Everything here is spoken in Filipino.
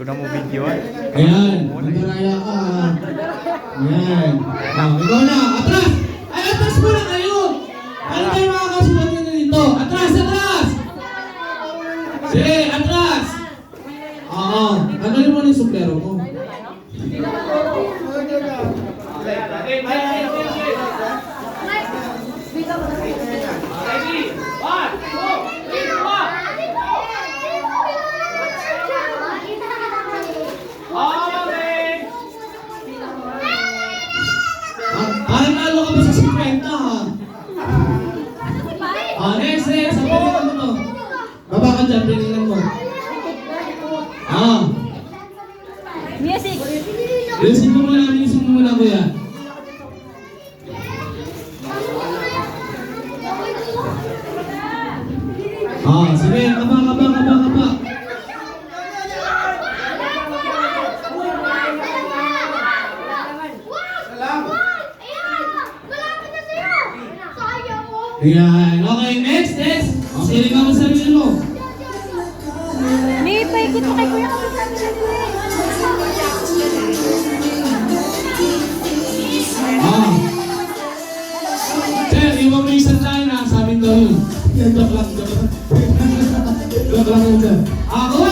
ko na mo video. Ayan, magkaraya ka. Ayan. Ikaw na, atras! Ay, atras mo na kayo! Ano tayo mga kasulat nyo dito? Atras, atras! Sige, atras! Oo, tanggalin mo na yung suplero mo. Parang nalo ka ba sa 50 ha? Next, next. Pilihan mo to. Baba ka dyan, pilihan mo. Music! Music mo muna kuya. Sige, kaba. Ayan, okay, next. Sili ka mo sa sarili mo. May paikot mo kay Kuya kasi sabi niya ko eh. Sir, iwan mo yung isang tayo na sa amin doon. Joke lang. Joke lang yun, sir. Ako